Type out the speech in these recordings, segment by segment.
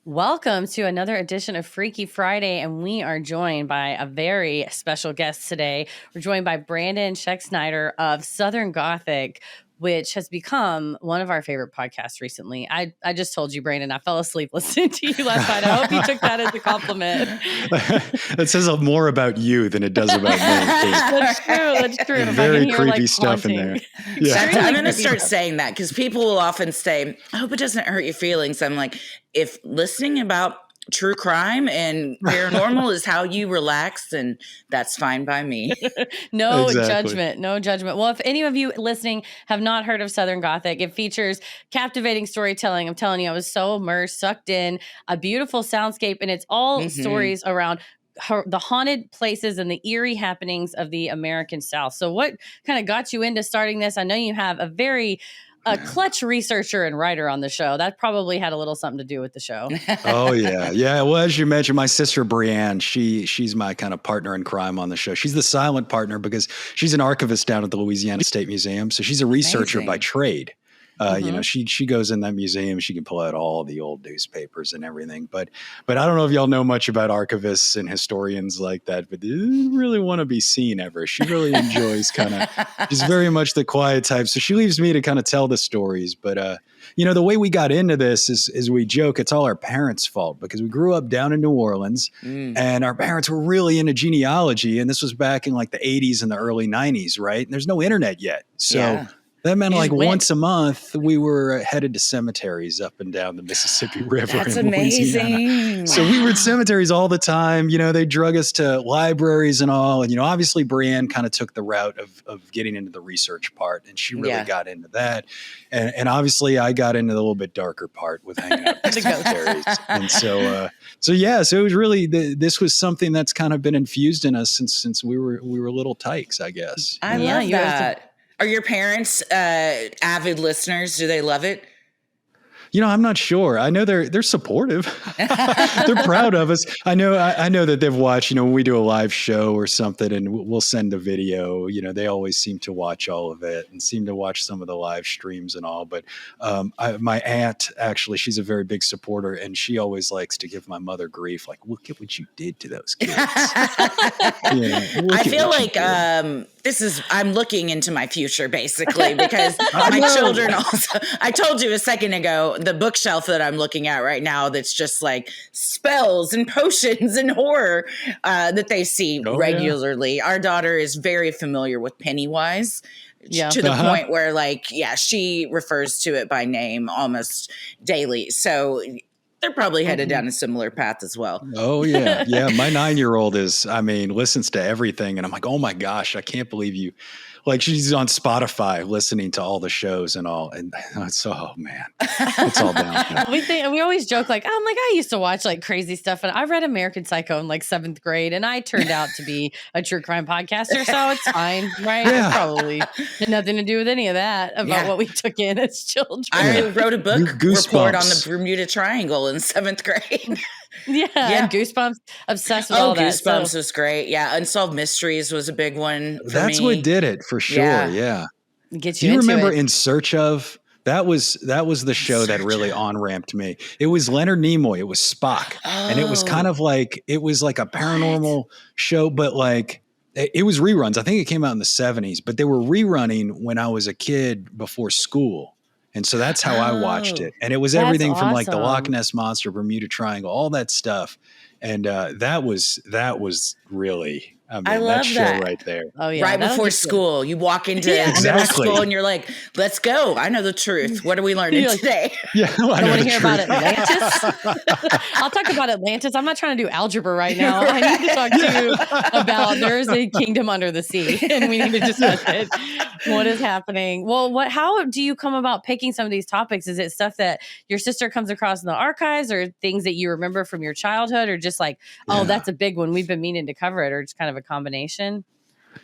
Welcome to another edition of Freaky Friday, and we are joined by a very special guest today. We're joined by Bryanne Schexnayder of Southern Gothic, which has become one of our favorite podcasts recently. I just told you, Bryanne, I fell asleep listening to you last night. I hope you took that as a compliment. That says more about you than it does about me. That's true. Very creepy stuff in there. Yeah. I'm going to start saying that because people will often say, I hope it doesn't hurt your feelings. I'm like, if listening about true crime and paranormal is how you relax, then that's fine by me. No judgment. Well, if any of you listening have not heard of Southern Gothic, it features captivating storytelling. I'm telling you, I was so immersed, sucked in, a beautiful soundscape, and it's all stories around the haunted places and the eerie happenings of the American South. So what kind of got you into starting this? I know you have a clutch researcher and writer on the show. That probably had a little something to do with the show. Oh, yeah. Yeah. Well, as you mentioned, my sister, Bryanne, she's my kind of partner in crime on the show. She's the silent partner because she's an archivist down at the Louisiana State Museum. So she's a researcher by trade. You know, she goes in that museum, she can pull out all the old newspapers and everything. But I don't know if y'all know much about archivists and historians like that, but they didn't really want to be seen ever. She really enjoys she's very much the quiet type. So she leaves me to kind of tell the stories. But, you know, the way we got into this is we joke, it's all our parents' fault because we grew up down in New Orleans and our parents were really into genealogy. And this was back in like the 80s and the early 90s, right? And there's no internet yet. So that meant like once a month we were headed to cemeteries up and down the Mississippi River. That's amazing. So we were at cemeteries all the time. You know, they drug us to libraries and all. And, you know, obviously Bryanne kind of took the route of getting into the research part, and she really got into that. And obviously I got into the little bit darker part with hanging out at cemeteries. And so it was really, this was something that's kind of been infused in us since we were little tykes, I guess. I love that. Are your parents avid listeners? Do they love it? You know, I'm not sure. I know they're supportive. They're proud of us. I know that they've watched, you know, when we do a live show or something and we'll send a video, you know, they always seem to watch all of it and seem to watch some of the live streams and all. But my aunt, actually, she's a very big supporter, and she always likes to give my mother grief. Like, look at what you did to those kids. I feel like I'm looking into my future basically because my children also, I told you a second ago, the bookshelf that I'm looking at right now that's just like spells and potions and horror that they see regularly. Our daughter is very familiar with Pennywise to the point where she refers to it by name almost daily. So they're probably headed down a similar path as well. Oh, yeah. Yeah. My 9-year-old listens to everything. And I'm like, oh, my gosh, I can't believe you. Like, she's on Spotify listening to all the shows and all. And it's, oh, man, it's all down. We always joke I used to watch like crazy stuff. And I read American Psycho in like 7th grade. And I turned out to be a true crime podcaster. So it's fine, right? Yeah. It probably had nothing to do with any of that about what we took in as children. I wrote a book report on the Bermuda Triangle in 7th grade. And Goosebumps, obsessed with all that. Goosebumps was great. Yeah, Unsolved Mysteries was a big one for That's me. what did it for sure. Yeah. Get Do you you into remember it. In Search Of? That was the show that really on-ramped me. It was Leonard Nimoy. It was Spock. And it was kind of like, it was like a paranormal show, but like, it was reruns. I think it came out in the 70s, but they were rerunning when I was a kid before school. And so that's how I watched it. And it was everything from like the Loch Ness Monster, Bermuda Triangle, all that stuff. And that was really, I love that show right there. Oh, yeah. Right before school. You walk into middle school and you're like, let's go. I know the truth. What are we learning today? Yeah, I want to hear about Atlantis. I'll talk about Atlantis. I'm not trying to do algebra right now. I need to talk to you about there's a kingdom under the sea and we need to discuss it. What is happening? Well, how do you come about picking some of these topics? Is it stuff that your sister comes across in the archives or things that you remember from your childhood or just like, that's a big one. We've been meaning to cover it, or just kind of a combination?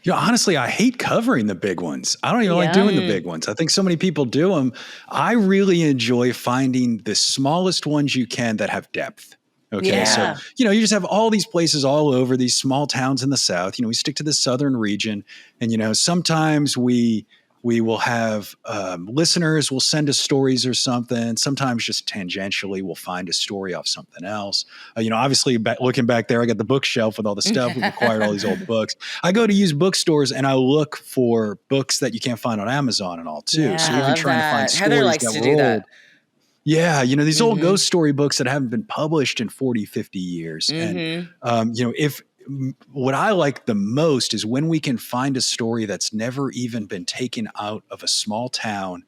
You know, honestly, I hate covering the big ones. I don't even like doing the big ones. I think so many people do them. I really enjoy finding the smallest ones you can that have depth. Okay. So, you know, you just have all these places all over, these small towns in the South. You know, we stick to the southern region and, you know, sometimes we We will have listeners will send us stories or something. Sometimes just tangentially, we'll find a story off something else. Obviously, looking back there, I got the bookshelf with all the stuff. We've acquired all these old books. I go to used bookstores and I look for books that you can't find on Amazon and all too. Yeah, so even trying to find Heather stories likes that to were do old. that. Yeah, these old ghost story books that haven't been published in 40, 50 years. And, what I like the most is when we can find a story that's never even been taken out of a small town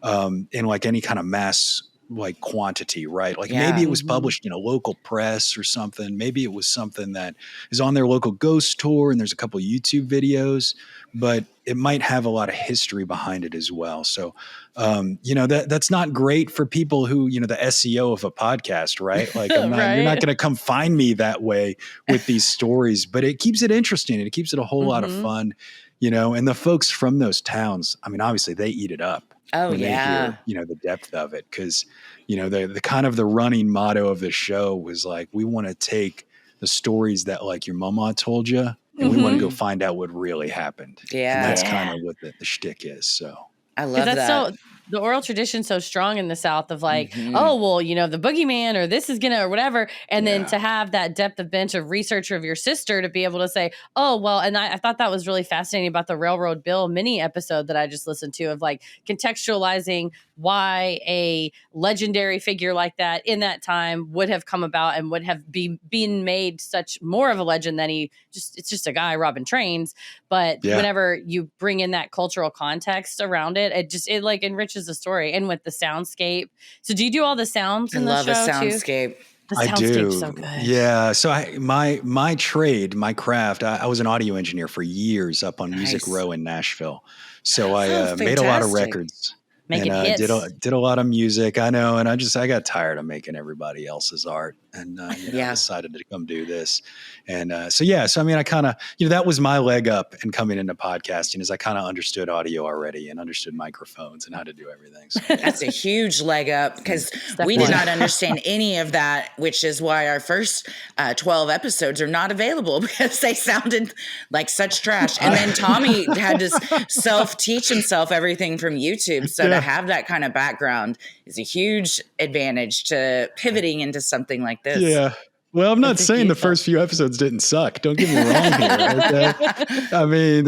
in like any kind of mass like quantity, right? Like maybe it was published in a local press or something. Maybe it was something that is on their local ghost tour and there's a couple of YouTube videos, but it might have a lot of history behind it as well. So, that's not great for people who, the SEO of a podcast, right? Like you're not going to come find me that way with these stories, but it keeps it interesting and it keeps it a whole lot of fun, and the folks from those towns, I mean, obviously they eat it up. When they hear, the depth of it. Cause, the kind of the running motto of the show was like, we want to take the stories that like your mama told you and we want to go find out what really happened. Yeah. And that's kind of what the shtick is. So I love that. So the oral tradition so strong in the South of like, oh, well, the boogeyman or this is or whatever. And then to have that depth of bench of researcher of your sister to be able to say, oh, well, and I thought that was really fascinating about the Railroad Bill mini episode that I just listened to of like contextualizing why a legendary figure like that in that time would have come about and would have been made such more of a legend than it's just a guy robbing trains. But whenever you bring in that cultural context around it, it like enriches the story and with the soundscape. So do you do all the sounds in the show too? I love a soundscape. The soundscape's so good. Yeah. So my trade, my craft, I was an audio engineer for years up on Music Row in Nashville. So I made a lot of records. Making hits. Did a lot of music. I know. And I got tired of making everybody else's art and decided to come do this. And so I mean, I kind of, that was my leg up in coming into podcasting is I kind of understood audio already and understood microphones and how to do everything. So, that's a huge leg up because we did not understand any of that, which is why our first 12 episodes are not available because they sounded like such trash. And then Tommy had to self-teach himself everything from YouTube. So to have that kind of background is a huge advantage to pivoting into something like this. Yeah. Well, I'm not saying the first few episodes didn't suck. Don't get me wrong here. Okay? I mean,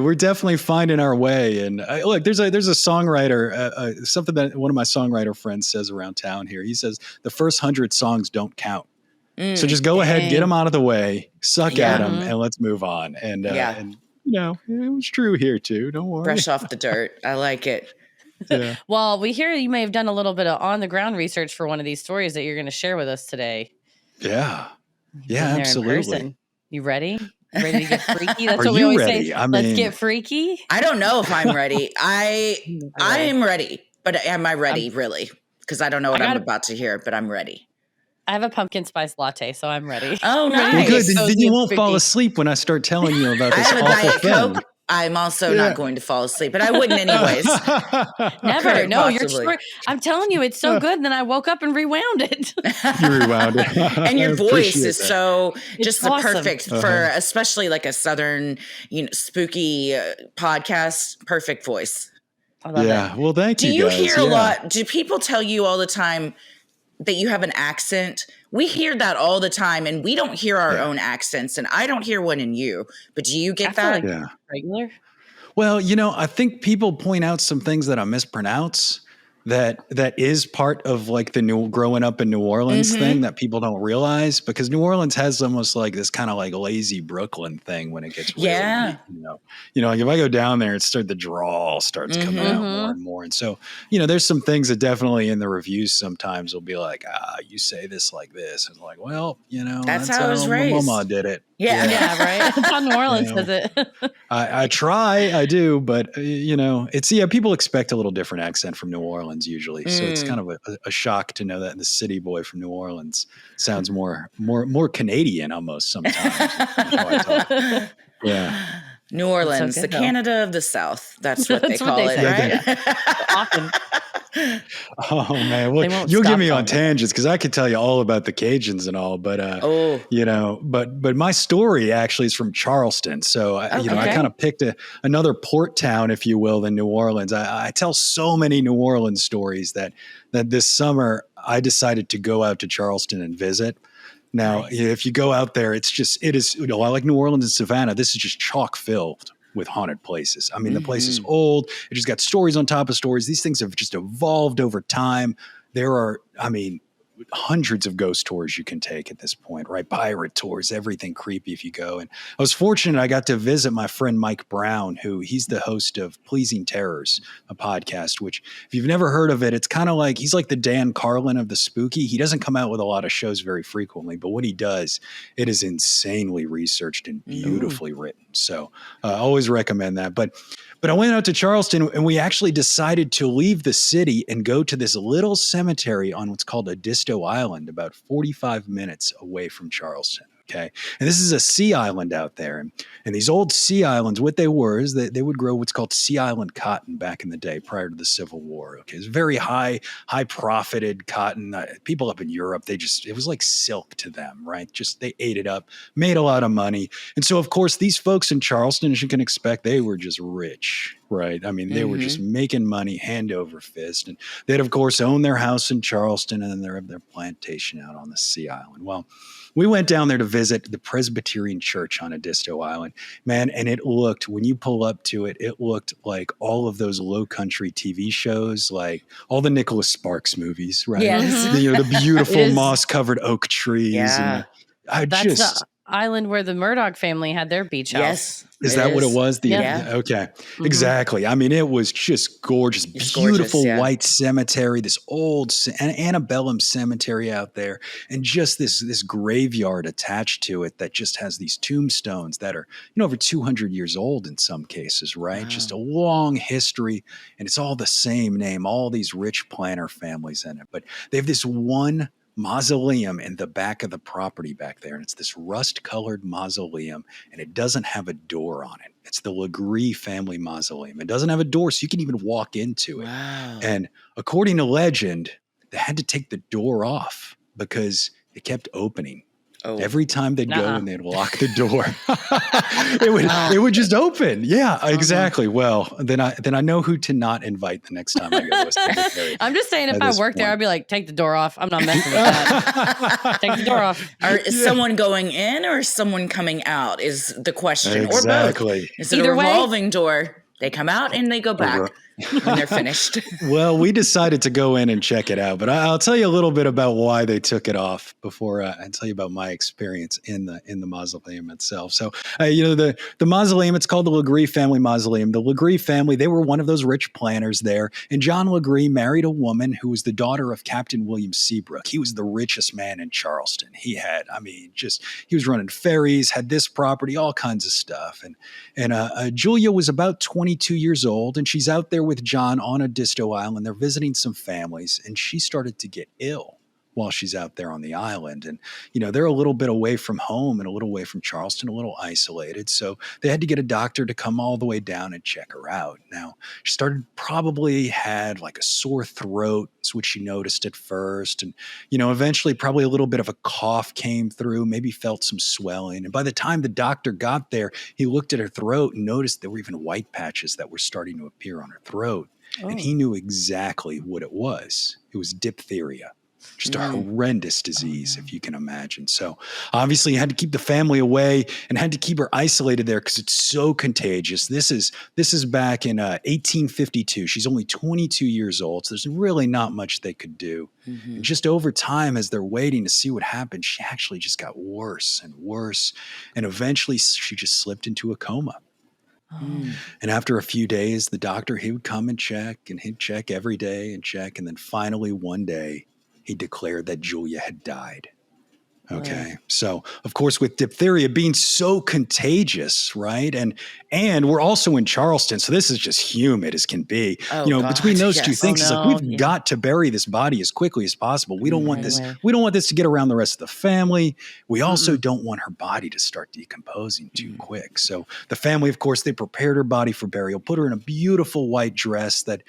we're definitely finding our way. And look, there's a songwriter, something that one of my songwriter friends says around town here. He says the first 100 songs don't count. So just go ahead, get them out of the way, suck at them, and let's move on. And it was true here too. Don't worry. Brush off the dirt. I like it. Yeah. Well, we hear you may have done a little bit of on the ground research for one of these stories that you're going to share with us today. Yeah. Yeah, absolutely. You ready? Ready to get freaky? That's Are what we you always ready? say. I mean, let's get freaky. I don't know if I'm ready. I am ready, but am I ready really? Because I don't know what I'm about to hear, but I'm ready. I have a pumpkin spice latte, so I'm ready. Oh, nice. Well, good. Then you won't fall asleep when I start telling you about this awful Diet thing. Coke. I'm also not going to fall asleep, but I wouldn't anyways. Never. No, your story. I'm telling you, it's so good. And then I woke up and rewound it. You rewound it. And your voice is so just the awesome. perfect for especially like a Southern, spooky podcast. Perfect voice. I love it. Well, thank you. Do you guys. hear a lot? Do people tell you all the time that you have an accent? We hear that all the time, and we don't hear our own accents, and I don't hear one in you. But do you get that? Like regular? Well, I think people point out some things that I mispronounce that is part of like the growing up in New Orleans thing that people don't realize, because New Orleans has almost like this kind of like lazy Brooklyn thing when it gets really, like if I go down there, the drawl starts coming out more and more. And so, there's some things that definitely in the reviews sometimes will be like, you say this like this. And like, well, that's how I was raised. My mama did it. Yeah, right. That's how New Orleans does it. I do, but it's people expect a little different accent from New Orleans usually, so it's kind of a shock to know that the city boy from New Orleans sounds more Canadian almost sometimes. How I talk. Yeah, New Orleans, the Canada of the South. That's what they call it, right? Often. Oh man, well, you'll get me on tangents because I could tell you all about the Cajuns and all, but but my story actually is from Charleston. So I kind of picked another port town, if you will, than New Orleans. I tell so many New Orleans stories that this summer I decided to go out to Charleston and visit. Now, if you go out there, it is, I like New Orleans and Savannah. This is just chock filled with haunted places. I mean, the place is old. It just got stories on top of stories. These things have just evolved over time. There are, hundreds of ghost tours you can take at this point, right? Pirate tours, everything creepy if you go. And I was fortunate I got to visit my friend Mike Brown, he's the host of Pleasing Terrors, a podcast, which if you've never heard of it, it's kind of like, he's like the Dan Carlin of the spooky. He doesn't come out with a lot of shows very frequently, but what he does, it is insanely researched and beautifully written. So I always recommend that. But I went out to Charleston and we actually decided to leave the city and go to this little cemetery on what's called Edisto Island, about 45 minutes away from Charleston. Okay. And this is a sea island out there. And these old sea islands, what they were is that they would grow what's called sea island cotton back in the day prior to the Civil War. Okay. It's very high profited cotton. People up in Europe, it was like silk to them, right? Just they ate it up, made a lot of money. And so, of course, these folks in Charleston, as you can expect, they were just rich, right? I mean, they were just making money hand over fist. And they'd, of course, own their house in Charleston and then they have their plantation out on the sea island. Well, we went down there to visit the Presbyterian Church on Edisto Island, man, and it looked, when you pull up to it, it looked like all of those low country TV shows, like all the Nicholas Sparks movies, right? Yes. The beautiful moss-covered oak trees. Yeah. And the island where the Murdoch family had their beach house. Yes. Is that what it was? Okay. Mm-hmm. Exactly. I mean, it was just gorgeous, beautiful white cemetery, this old antebellum cemetery out there, and just this graveyard attached to it that just has these tombstones that are, over 200 years old in some cases, right? Wow. Just a long history, and it's all the same name, all these rich planter families in it. But they have this one mausoleum in the back of the property back there. And it's this rust-colored mausoleum, and it doesn't have a door on it. It's the Legree family mausoleum. It doesn't have a door, so you can even walk into it. Wow. And according to legend, they had to take the door off because it kept opening. Oh. Every time they'd go and they'd lock the door, it would just open. Yeah, exactly. Well, then I know who to not invite the next time I go. I'm just saying, if I worked there, I'd be like, take the door off. I'm not messing with that. Take the door off. Is someone going in or is someone coming out? Is the question, exactly. Or both? Is it a revolving door? They come out and they go back when they're finished. Well, we decided to go in and check it out, but I'll tell you a little bit about why they took it off before I tell you about my experience in the mausoleum itself. So, the mausoleum, it's called the Legree family mausoleum. The Legree family, they were one of those rich planters there, and John Legree married a woman who was the daughter of Captain William Seabrook. He was the richest man in Charleston. He had, he was running ferries, had this property, all kinds of stuff. And Julia was about 22 years old, and she's out there with John on Edisto Island. They're visiting some families, and she started to get ill while she's out there on the island. And, they're a little bit away from home and a little away from Charleston, a little isolated. So they had to get a doctor to come all the way down and check her out. Now, she probably had like a sore throat. It's what she noticed at first. And, eventually probably a little bit of a cough came through, maybe felt some swelling. And by the time the doctor got there, he looked at her throat and noticed there were even white patches that were starting to appear on her throat. Oh. And he knew exactly what it was. It was diphtheria. Just a horrendous disease, if you can imagine. So obviously you had to keep the family away and had to keep her isolated there because it's so contagious. This is back in 1852. She's only 22 years old, so there's really not much they could do. Mm-hmm. And just over time, as they're waiting to see what happened, she actually just got worse and worse. And eventually she just slipped into a coma. Oh. And after a few days, the doctor, he would come and check, and he'd check every day and check. And then finally one day, he declared that Julia had died. Okay. So, of course, with diphtheria being so contagious, right? And we're also in Charleston, so this is just humid as can be. Oh, God, between those two yes. things, it's like we've got to bury this body as quickly as possible. We don't want this. We don't want this to get around the rest of the family. We also don't want her body to start decomposing too quick. So the family, of course, they prepared her body for burial, put her in a beautiful white dress that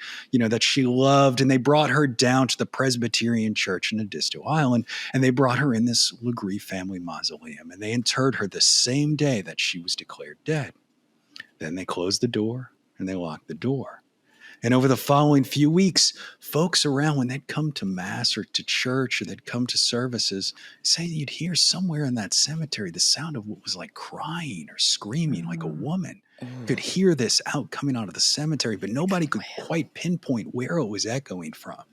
she loved, and they brought her down to the Presbyterian Church in Edisto Island, and they brought her in this Legree family mausoleum, and they interred her the same day that she was declared dead. Then they closed the door and they locked the door. And over the following few weeks, folks around, when they'd come to mass or to church or they'd come to services, say you'd hear somewhere in that cemetery the sound of what was like crying or screaming like a woman. You could hear this coming out of the cemetery, but nobody could quite pinpoint where it was echoing from.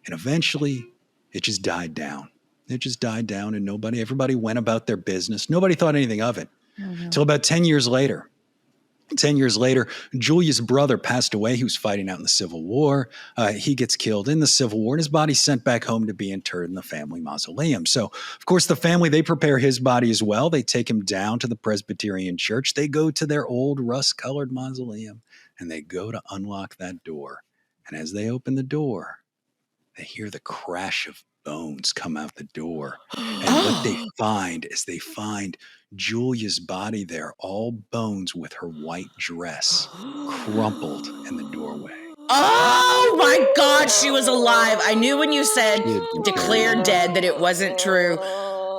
And eventually it just died down. It just died down, and everybody went about their business. Nobody thought anything of it until about 10 years later. 10 years later, Julia's brother passed away. He was fighting out in the Civil War. He gets killed in the Civil War, and his body's sent back home to be interred in the family mausoleum. So, of course, the family, they prepare his body as well. They take him down to the Presbyterian Church. They go to their old rust-colored mausoleum, and they go to unlock that door. And as they open the door, they hear the crash of bones come out the door. And what they find is Julia's body there, all bones with her white dress, crumpled in the doorway. Oh my God, she was alive. I knew when you said declared dead that it wasn't true.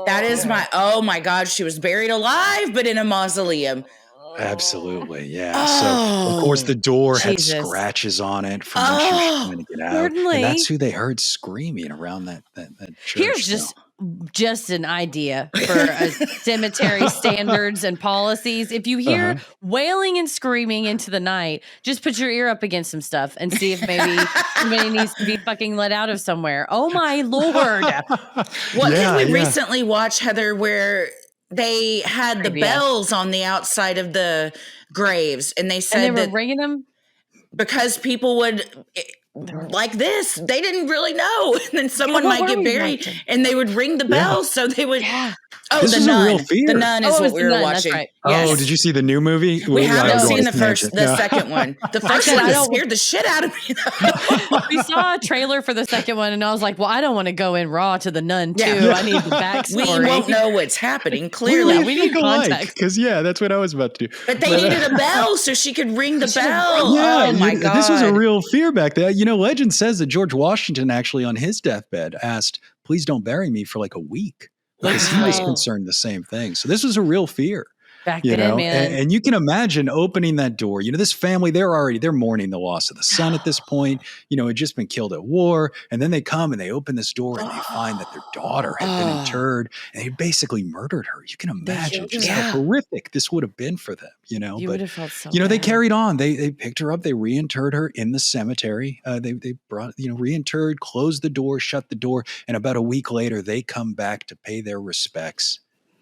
That is oh my God, she was buried alive, but in a mausoleum. Absolutely, yeah. So, of course, the door had scratches on it from when she was trying to get out. And that's who they heard screaming around that church. Here's just an idea for cemetery standards and policies. If you hear wailing and screaming into the night, just put your ear up against some stuff and see if maybe somebody needs to be fucking let out of somewhere. Oh, my Lord. What did we recently watch, Heather, where they had the bells on the outside of the graves, and they said they were ringing them because people would like this. They didn't really know, and then someone might get buried, and they would ring the bells, so they would. Oh, this is a real fear. The Nun is what we were watching. Right. Yes. Oh, did you see the new movie? We haven't seen the second one. The first one scared the shit out of me. We saw a trailer for the second one, and I was like, well, I don't want to go in raw to the Nun, too. I need the backstory. We won't know what's happening. Clearly. We need context. Because, that's what I was about to do. But they needed a bell so she could ring the bell. Yeah, oh, my God. This was a real fear back then. Legend says that George Washington actually on his deathbed asked, please don't bury me for like a week. Because he was concerned the same thing. So this was a real fear. Back then, man. And you can imagine opening that door. This family, they're mourning the loss of the son at this point. Had just been killed at war. And then they come and they open this door and they find that their daughter had been interred, and they basically murdered her. You can imagine just how horrific this would have been for them, You would have felt so they carried on. They picked her up. They reinterred her in the cemetery. They brought, reinterred, closed the door, shut the door. And about a week later, they come back to pay their respects.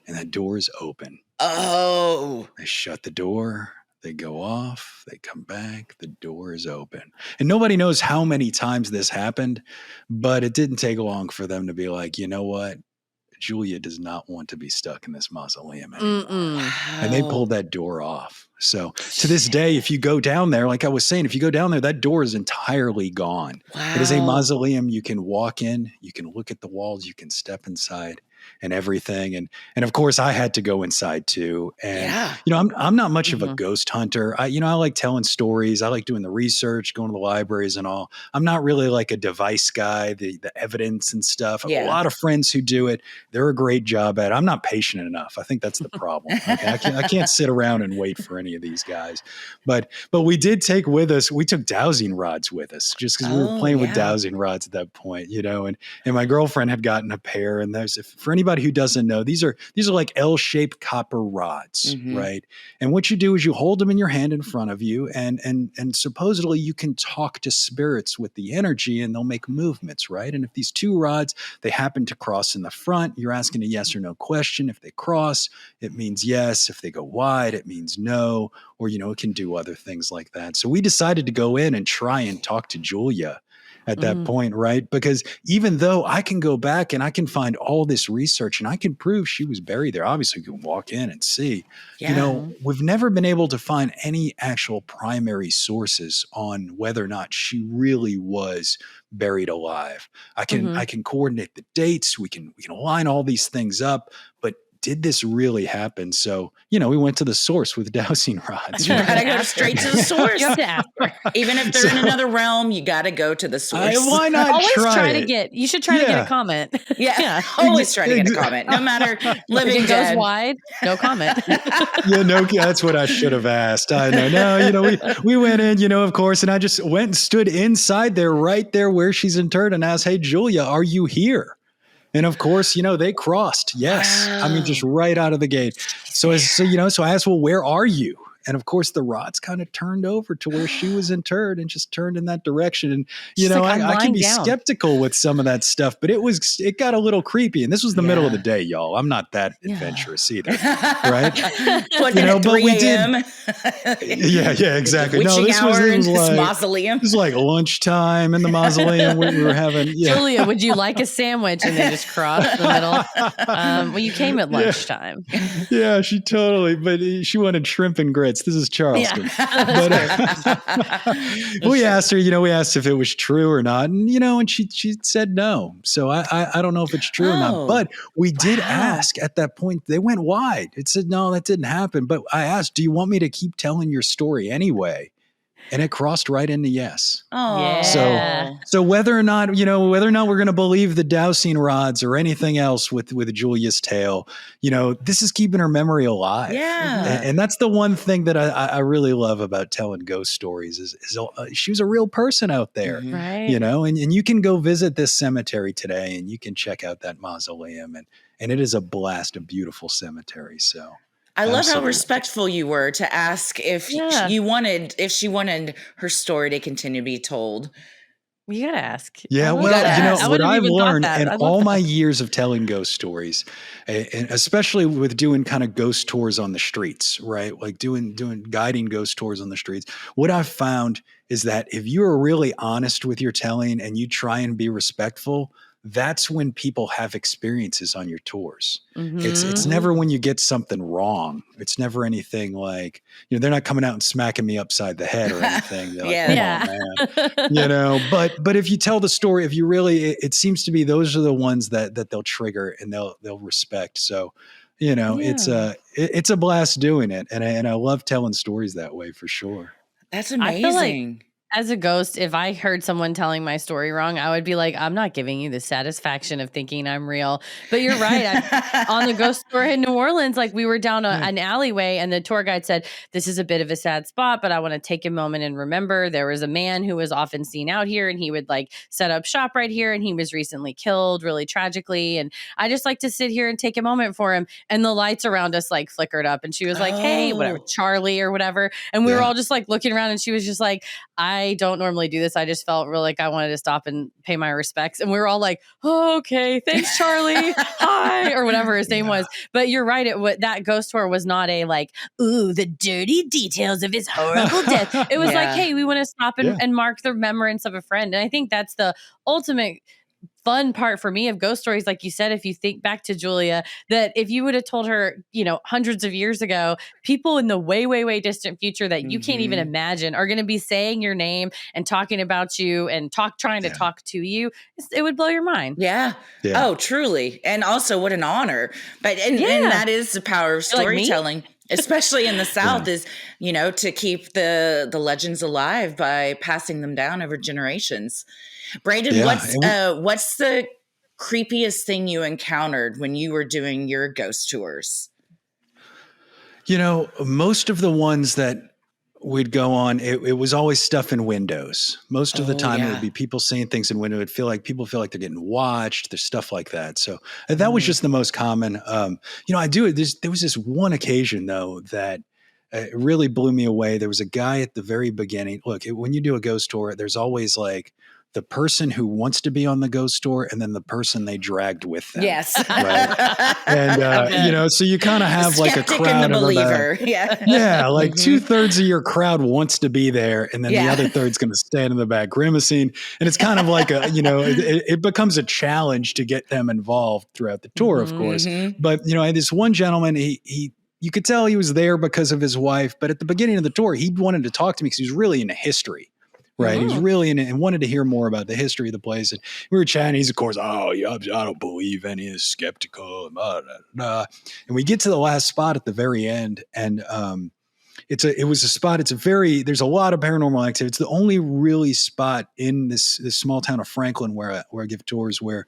And that door is open. Oh. They shut the door. They go off. They come back. The door is open. And nobody knows how many times this happened, but it didn't take long for them to be like, you know what? Julia does not want to be stuck in this mausoleum anymore. And they pulled that door off. So to this day, if you go down there, like I was saying, if you go down there, that door is entirely gone. Wow. It is a mausoleum. You can walk in, you can look at the walls, you can step inside and everything. And of course I had to go inside too. And, I'm not much of a ghost hunter. I like telling stories. I like doing the research, going to the libraries and all. I'm not really like a device guy, the evidence and stuff. I have a lot of friends who do it. They're a great job at it. I'm not patient enough. I think that's the problem. I can't sit around and wait for any of these guys. But we did take with us, we took dowsing rods with us just because we were playing with dowsing rods at that point, and my girlfriend had gotten a pair, and for anybody who doesn't know, these are like L-shaped copper rods, right? And what you do is you hold them in your hand in front of you, and supposedly you can talk to spirits with the energy, and they'll make movements, right? And if these two rods, they happen to cross in the front, you're asking a yes or no question. If they cross, it means yes. If they go wide, it means no, or it can do other things like that. So we decided to go in and try and talk to Julia. at that point, right? Because even though I can go back and I can find all this research and I can prove she was buried there, obviously you can walk in and see, we've never been able to find any actual primary sources on whether or not she really was buried alive. I can coordinate the dates. We can line all these things up, but did this really happen? So, we went to the source with dowsing rods. You gotta go straight to the source. You have to ask her. Even if they're in another realm, you gotta go to the source. Why not always try to get, you should try to get a comment. Yeah. Always try to get a comment. No matter living, if it goes wide, no comment. That's what I should have asked. I know. No, we went in, of course, and I just went and stood inside there, right there where she's interred and asked, "Hey, Julia, are you here?" And of course, they crossed. Yes. Wow. I mean, just right out of the gate. So I asked, "Well, where are you?" And of course, the rods kind of turned over to where she was interred and just turned in that direction. And, I can be skeptical with some of that stuff, but it got a little creepy. And this was the middle of the day, y'all. I'm not that adventurous either. Right? But we did. Yeah, exactly. No, this was like mausoleum. It was like lunchtime in the mausoleum. We were having, Julia, would you like a sandwich? And they just crossed the middle. Well, you came at lunchtime. Yeah, she totally, but she wanted shrimp and grits. This is Charleston. Yeah. But we asked her, we asked if it was true or not. And, and she said no. So I don't know if it's true or not. But we did ask at that point. They went wide. It said, no, that didn't happen. But I asked, do you want me to keep telling your story anyway? And it crossed right into yes. Oh, yeah. So whether or not we're going to believe the dowsing rods or anything else with Julia's tale, this is keeping her memory alive. Yeah. And that's the one thing that I really love about telling ghost stories is she was a real person out there, right? And you can go visit this cemetery today and you can check out that mausoleum and it is a blast, a beautiful cemetery. So. I love how respectful you were to ask if she wanted her story to continue to be told. You gotta ask. Yeah, what I've learned in all my years of telling ghost stories, and especially with doing kind of ghost tours on the streets, right? Like doing guiding ghost tours on the streets. What I've found is that if you are really honest with your telling and you try and be respectful, that's when people have experiences on your tours. Mm-hmm. It's never when you get something wrong. It's never anything like, they're not coming out and smacking me upside the head or anything. They're like, come on, man. But if you tell the story, if you really, it seems to be those are the ones that they'll trigger and they'll respect. So, it's a blast doing it. And I love telling stories that way for sure. That's amazing. I feel like as a ghost, if I heard someone telling my story wrong, I would be like, I'm not giving you the satisfaction of thinking I'm real. But you're right. On the ghost tour in New Orleans, like we were down an alleyway and the tour guide said, this is a bit of a sad spot, but I want to take a moment and remember there was a man who was often seen out here and he would like set up shop right here. And he was recently killed really tragically. And I just like to sit here and take a moment for him. And the lights around us like flickered up and she was like, hey, whatever, Charlie or whatever. And we were all just like looking around and she was just like, I don't normally do this. I just felt really like I wanted to stop and pay my respects. And we were all like, oh, okay, thanks, Charlie. Hi, or whatever his name was. But you're right. That ghost tour was not a like, ooh, the dirty details of his horrible death. It was like, hey, we want to stop and mark the remembrance of a friend. And I think that's the ultimate fun part for me of ghost stories. Like you said, if you think back to Julia, that if you would have told her, hundreds of years ago, people in the way, way, way distant future that you can't even imagine are going to be saying your name and talking about you and trying to talk to you, it would blow your mind. Yeah. Oh, truly. And also what an honor. But, and that is the power of storytelling. Especially in the South is, to keep the legends alive by passing them down over generations. Brayden, what's the creepiest thing you encountered when you were doing your ghost tours? Most of the ones that we'd go on, it was always stuff in windows. Most of the time it would be people seeing things in windows. People feel like they're getting watched. There's stuff like that. So that was just the most common. I do it. There was this one occasion though that it really blew me away. There was a guy at the very beginning. Look, when you do a ghost tour, there's always like the person who wants to be on the ghost tour and then the person they dragged with them. Yes. Right? And, so you kind of have like a crowd and the believer. Yeah. Like 2/3 of your crowd wants to be there. And then the other third's going to stand in the back grimacing. And it's kind of like it becomes a challenge to get them involved throughout the tour, of course. But, I had this one gentleman, you could tell he was there because of his wife, but at the beginning of the tour, he wanted to talk to me because he was really into history. Right. He was really in it and wanted to hear more about the history of the place. And we were chatting. He's, of course, I don't believe any of this, skeptical. Blah, blah, blah. And we get to the last spot at the very end. And it was a spot. There's a lot of paranormal activity. It's the only really spot in this small town of Franklin where I give tours where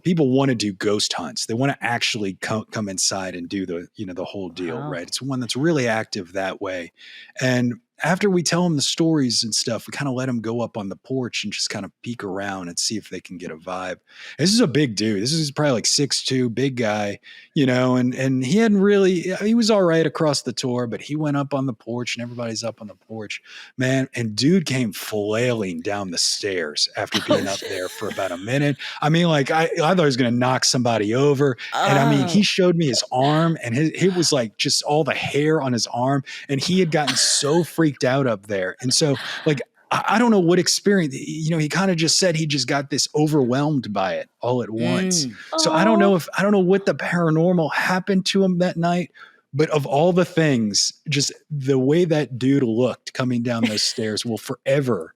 people want to do ghost hunts. They want to actually come inside and do the whole deal. Wow. Right. It's one that's really active that way. And after we tell them the stories and stuff, we kind of let them go up on the porch and just kind of peek around and see if they can get a vibe. This is a big dude. This is probably like 6'2", big guy, and he hadn't really, he was all right across the tour, but he went up on the porch and everybody's up on the porch, man. And dude came flailing down the stairs after being up there for about a minute. I mean, like I thought he was going to knock somebody over. And I mean, he showed me his arm and it was like just all the hair on his arm. And he had gotten so freaked out up there. And so like, I don't know what experience, he kind of just said he just got this overwhelmed by it all at once. So I don't know what the paranormal happened to him that night, but of all the things, just the way that dude looked coming down those stairs will forever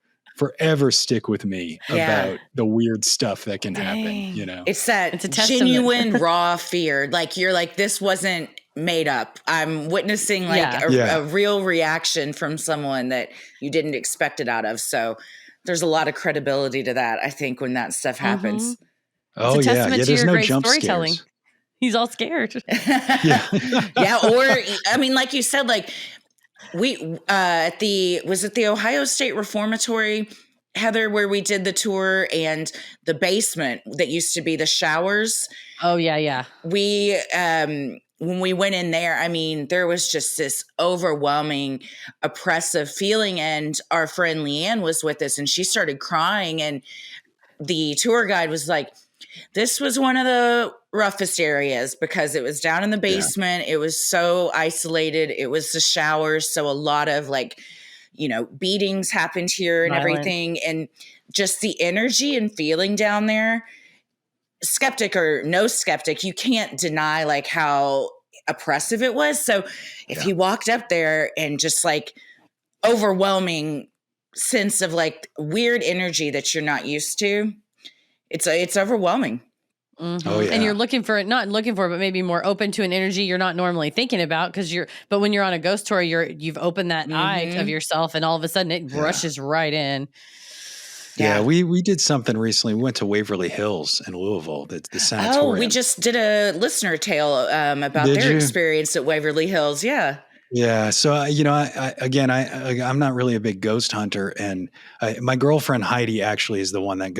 stick with me about the weird stuff that can happen, It's that genuine raw fear. Like you're like, this wasn't made up. I'm witnessing a real reaction from someone that you didn't expect it out of. So there's a lot of credibility to that, I think, when that stuff happens. Oh, it's a testament to there's your no great jump storytelling. Scares. He's all scared. Or I mean, like you said, like we was it the Ohio State Reformatory, Heather, where we did the tour, and the basement that used to be the showers. Oh yeah. We when we went in there, I mean, there was just this overwhelming, oppressive feeling. And our friend Leanne was with us and she started crying. And the tour guide was like, this was one of the roughest areas because it was down in the basement. It was so isolated. It was the showers. So a lot of beatings happened here and everything. And just the energy and feeling down there, skeptic or no skeptic, you can't deny like how oppressive it was. So if you walked up there and just like overwhelming sense of like weird energy that you're not used to, it's overwhelming. Mm-hmm. Oh, yeah. And you're not looking for, but maybe more open to an energy you're not normally thinking about but when you're on a ghost tour, you've opened that eye of yourself and all of a sudden it rushes right in. Yeah, we did something recently. We went to Waverly Hills in Louisville, the sanatorium. Oh, we just did a listener tale about their experience at Waverly Hills. Yeah. Yeah. So, I'm not really a big ghost hunter. And my girlfriend Heidi actually is the one that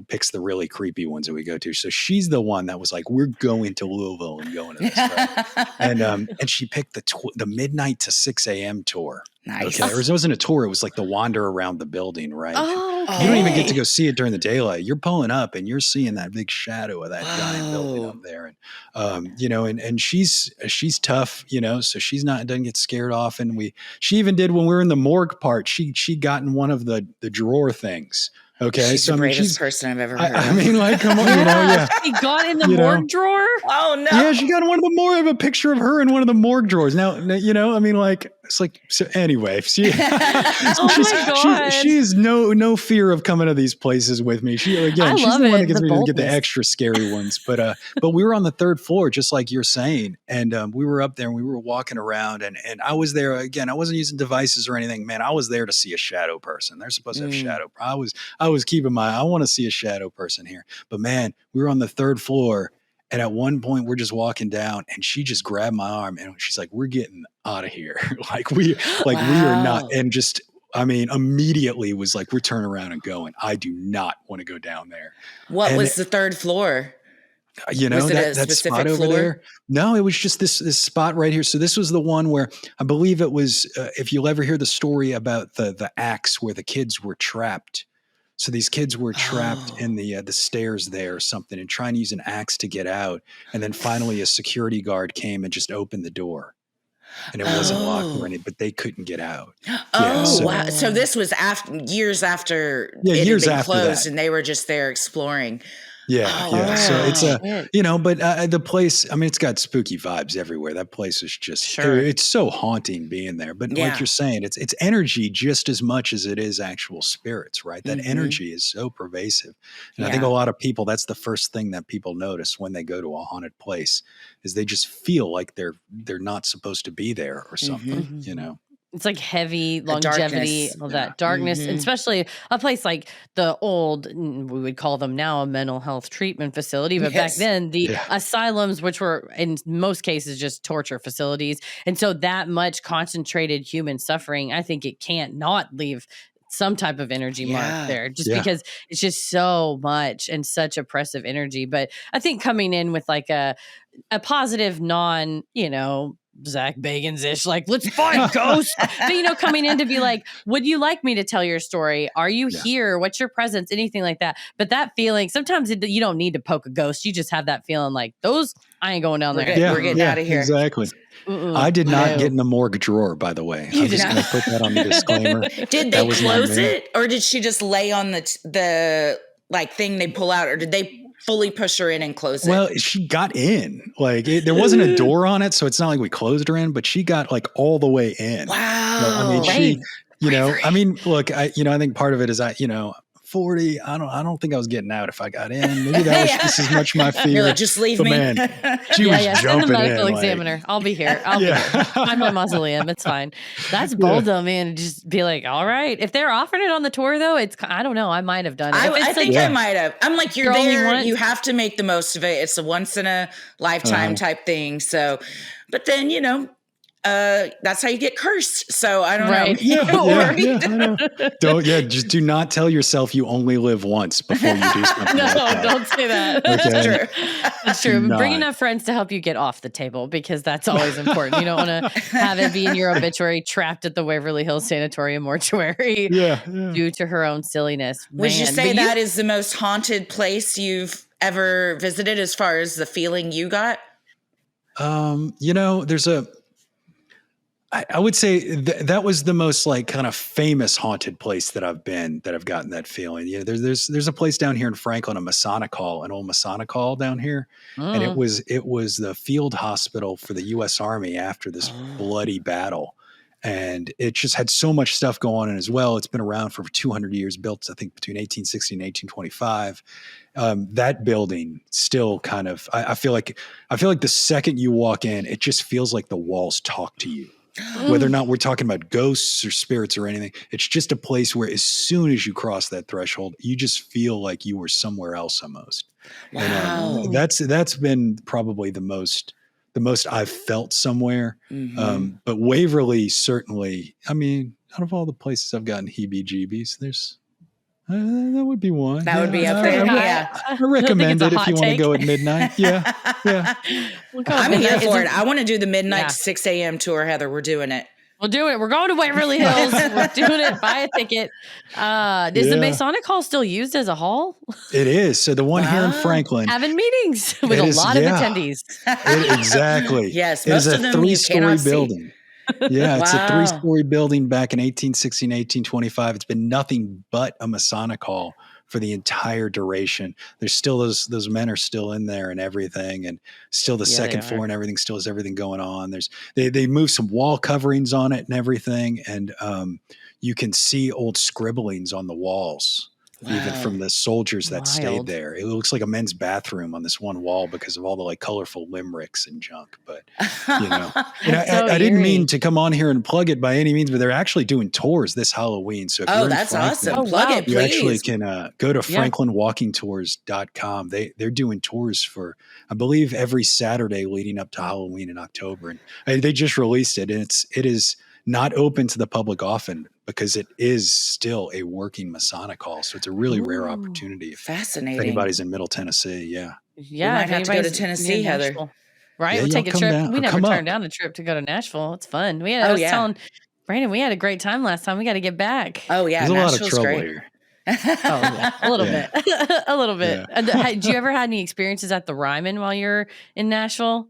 picks the really creepy ones that we go to. So she's the one that was like, we're going to Louisville and going to this. Right? And she picked the midnight to 6 a.m. tour. Nice. Okay. It wasn't a tour. It was like the wander around the building, right? Oh, okay. You don't even get to go see it during the daylight. You're pulling up and you're seeing that big shadow of that giant building up there. And, and she's tough, so she's doesn't get scared off. And she even did when we were in the morgue part, she got in one of the drawer things. Okay. She's the bravest person I've ever heard. I mean, like, come on, She got in the morgue drawer? Oh, no. Yeah, she got in one of the morgue. I have a picture of her in one of the morgue drawers. Now, I mean, like, it's like, so anyway, she has no fear of coming to these places with me. She's the one that gets me to get the extra scary ones. But we were on the third floor, just like you're saying. And we were up there and we were walking around and I was there again. I wasn't using devices or anything, man. I was there to see a shadow person. They're supposed to have shadow. I was keeping I want to see a shadow person here, but man, we were on the third floor. And at one point we're just walking down and she just grabbed my arm and she's like, we're getting out of here. We are not. And just, I mean, immediately was like, we're turning around and going, I do not want to go down there. What was the third floor? That spot over there. No, it was just this spot right here. So this was the one where I believe it was, if you'll ever hear the story about the axe where the kids were trapped. So these kids were trapped in the stairs there or something and trying to use an axe to get out. And then finally a security guard came and just opened the door. And it wasn't locked or anything, but they couldn't get out. Wow. So this was years after it had been closed and they were just there exploring. So it's but the place, I mean, it's got spooky vibes everywhere. That place is just, it's so haunting being there. But like you're saying, it's energy just as much as it is actual spirits, right? That energy is so pervasive. And I think a lot of people, that's the first thing that people notice when they go to a haunted place is they just feel like they're not supposed to be there or something, you know? It's like heavy longevity, all that darkness, and especially a place like the old, we would call them now a mental health treatment facility, but back then the asylums, which were in most cases just torture facilities. And so that much concentrated human suffering, I think it can't not leave some type of energy mark there just because it's just so much and such oppressive energy. But I think coming in with like a positive, non, Zach Bagans-ish, like, let's find ghosts. But, coming in to be like, would you like me to tell your story? Are you here? What's your presence? Anything like that. But that feeling, sometimes you don't need to poke a ghost. You just have that feeling like, I ain't going down there. We're getting out of here. Exactly. I did not get in the morgue drawer, by the way. I'm just going to put that on the disclaimer. Did they close it? Or did she just lay on the like thing they pull out? Or did they fully push her in and close it? Well, she got in. Like there wasn't a door on it, so it's not like we closed her in, but she got like all the way in. Wow. Like, I mean, I mean, look, I think part of it is 40. I don't think I was getting out if I got in. Maybe that was just as much my fear. You're like, just leave me. Man, she was jumping send the medical in, examiner. I'll be here. I'll be here. I'm a mausoleum. It's fine. That's bold though, man. Just be like, all right. If they're offering it on the tour though, I don't know. I might have done it. I think I might have. I'm like, you're there. You have to make the most of it. It's a once in a lifetime type thing. So, but then, that's how you get cursed. So I don't know. Just do not tell yourself you only live once before you do something. Don't say that. That's true. That's true. Bring enough friends to help you get off the table because that's always important. You don't want to have it be in your obituary trapped at the Waverly Hills Sanatorium mortuary due to her own silliness. Would you say that is the most haunted place you've ever visited as far as the feeling you got? There's I would say that was the most like kind of famous haunted place that I've gotten that feeling. There's a place down here in Franklin, an old Masonic Hall down here. And it was the field hospital for the US Army after this bloody battle. And it just had so much stuff going on as well. It's been around for 200 years, built, I think, between 1860 and 1825. That building still kind of, I feel like the second you walk in, it just feels like the walls talk to you. Whether or not we're talking about ghosts or spirits or anything, it's just a place where as soon as you cross that threshold, you just feel like you were somewhere else almost. Wow. And that's been probably the most I've felt somewhere. But Waverly, certainly, I mean, out of all the places I've gotten heebie-jeebies, there's that would be one. That would be up there. I recommend it if you want to go at midnight. Yeah. I'm here for it. I want to do the midnight 6 a.m. tour, Heather. We're doing it. We'll do it. We're going to Waverly Hills. We're doing it. Buy a ticket. Is the Masonic Hall still used as a hall? It is. So the one here in Franklin. Having meetings with a lot of attendees. Exactly. Yes. It is a 3-story building. It's a 3-story building back in 1860 and 1825. It's been nothing but a Masonic Hall for the entire duration. There's still those men are still in there and everything, and still the second floor and everything still has everything going on. They moved some wall coverings on it and everything, and you can see old scribblings on the walls. Even from the soldiers that stayed there. It looks like a men's bathroom on this one wall because of all the like colorful limericks and junk. But, I didn't mean to come on here and plug it by any means, but they're actually doing tours this Halloween. So if you're that's in Franklin, awesome. Plug it, please. You actually can go to franklinwalkingtours.com. They're doing tours for, I believe, every Saturday leading up to Halloween in October. And they just released it, and it is not open to the public often because it is still a working Masonic Hall. So it's a really rare opportunity. Fascinating. If anybody's in Middle Tennessee. Yeah. You might have to go to Tennessee, Heather. Right. We'll take a trip. We never turned down a trip to go to Nashville. It's fun. I was telling Brandon, we had a great time last time. We got to get back. Oh yeah. There's Nashville's a lot of trouble great. here. Oh, yeah. A little bit. A little bit. Yeah. Did you ever had any experiences at the Ryman while you're in Nashville?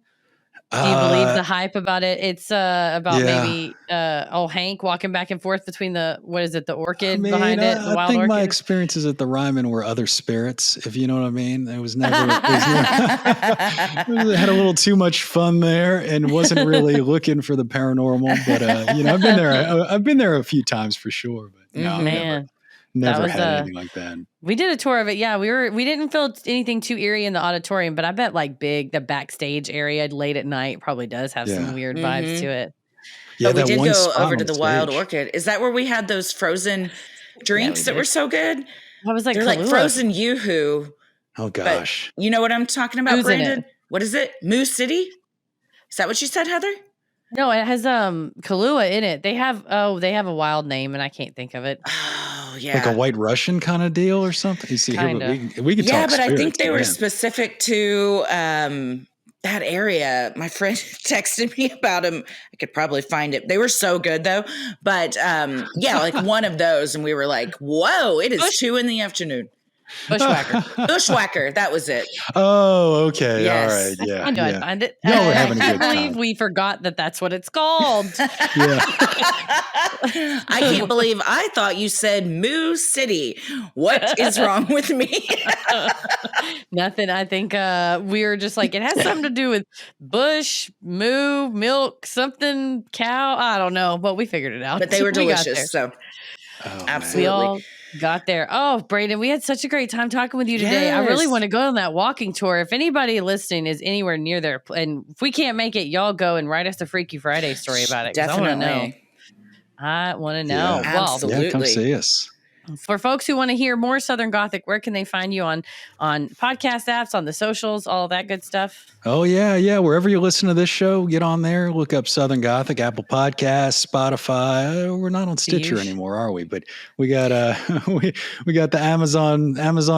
Do you believe the hype about it? It's about maybe Hank walking back and forth between the orchid behind it, the wild I think orchid? my experiences at the Ryman were other spirits, if you know what I mean. It was never, I had a little too much fun there and wasn't really looking for the paranormal. But I've been there a few times for sure. But no, man. Never had anything like that. We did a tour of it. Yeah, we didn't feel anything too eerie in the auditorium, but I bet the backstage area late at night probably does have some weird vibes to it. Yeah, but we did go over to the Wild Orchid. Is that where we had those frozen drinks that were so good? I was like, they're like frozen Yoo-hoo. Oh gosh, you know what I'm talking about, Brandon? What is it? Moose City? Is that what you said, Heather? No, it has Kahlua in it. They have a wild name and I can't think of it. Oh yeah, like a White Russian kind of deal or something. You see, we could talk. Yeah, but I think they were specific to that area. My friend texted me about them. I could probably find it. They were so good though. But like one of those, and we were like, "Whoa! It is 2 p.m. Bushwhacker. That was it. Oh, okay. Yes. All right. Yeah. I know I'd find it. No, we're having a good time. I can't believe we forgot that's what it's called. Yeah. I can't believe I thought you said Moo City. What is wrong with me? Nothing. I think we were just like, it has something to do with bush, moo, milk, something, cow. I don't know, but we figured it out. But they were delicious. So absolutely. We all got there. Oh, Brayden, we had such a great time talking with you today. Yes. I really want to go on that walking tour. If anybody listening is anywhere near there, and if we can't make it, y'all go and write us a Freaky Friday story about it. Definitely. I want to know. Yeah. Well, absolutely. Yeah, come see us. For folks who want to hear more Southern Gothic, where can they find you on podcast apps, on the socials, all that good stuff? Oh, yeah. Wherever you listen to this show, get on there, look up Southern Gothic, Apple Podcasts, Spotify. We're not on Stitcher anymore, are we? But we got we got the Amazon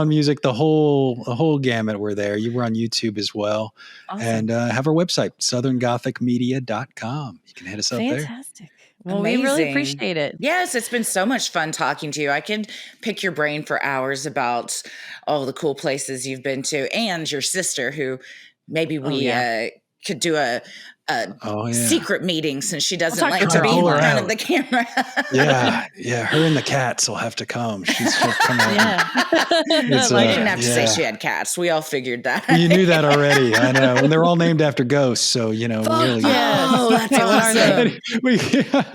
Music, the whole gamut. We're there. We're on YouTube as well. Awesome. And have our website, southerngothicmedia.com. You can hit us up there. Fantastic. Well, we really appreciate it. Yes, it's been so much fun talking to you. I could pick your brain for hours about all the cool places you've been to, and your sister, who maybe we could do a secret meeting, since she doesn't like to be in front of the camera. yeah. Her and the cats will have to come. She'll come out. You didn't have to say she had cats. We all figured that. You knew that already. I know. And they're all named after ghosts. So, really. Oh, that's awesome.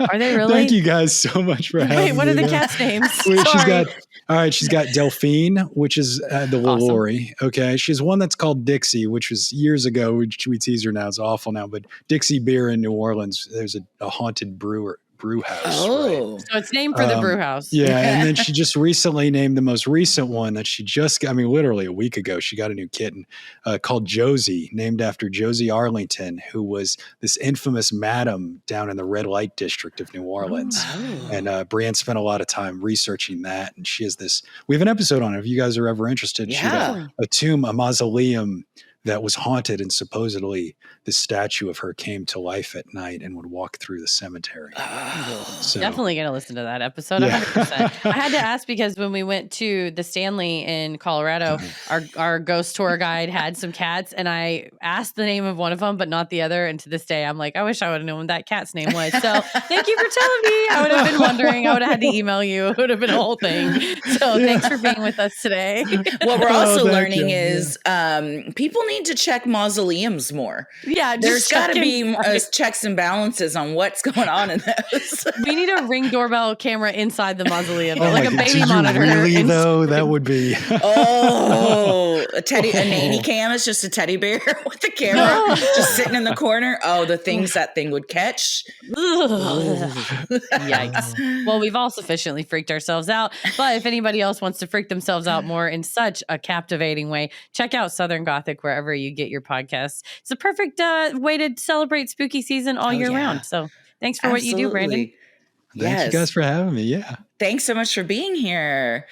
Are they really? Thank you guys so much for having me. Wait, what are the cats' names? She's got Delphine, which is the Lori. Okay. She has one that's called Dixie, which was years ago. We tease her now. It's awful now. But Dixie Beer in New Orleans, there's a haunted brew house. Oh. Right? So it's named for the brew house. Yeah. And then she just recently named the most recent one that she just got, literally a week ago, she got a new kitten called Josie, named after Josie Arlington, who was this infamous madam down in the red light district of New Orleans. Oh. And Bryanne spent a lot of time researching that. And she has we have an episode on it if you guys are ever interested. Yeah. She had a tomb, a mausoleum that was haunted, and supposedly the statue of her came to life at night and would walk through the cemetery. So, definitely going to listen to that episode. 100%. I had to ask because when we went to the Stanley in Colorado, our ghost tour guide had some cats, and I asked the name of one of them, but not the other. And to this day, I'm like, I wish I would have known what that cat's name was. So thank you for telling me. I would have been wondering. I would have had to email you. It would have been a whole thing. So thanks for being with us today. What we're also learning is people need to check mausoleums more. Yeah, there's got to be checks and balances on what's going on in those. We need a Ring doorbell camera inside the mausoleum, like a baby monitor. Really, though, that would be. A nanny cam is just a teddy bear with the camera just sitting in the corner. Oh, the things that thing would catch. Yikes. Well, we've all sufficiently freaked ourselves out, but if anybody else wants to freak themselves out more in such a captivating way, check out Southern Gothic wherever you get your podcasts. It's a perfect way to celebrate spooky season all year round. So thanks for what you do, Brandon. Thank you guys for having me. Yeah. Thanks so much for being here.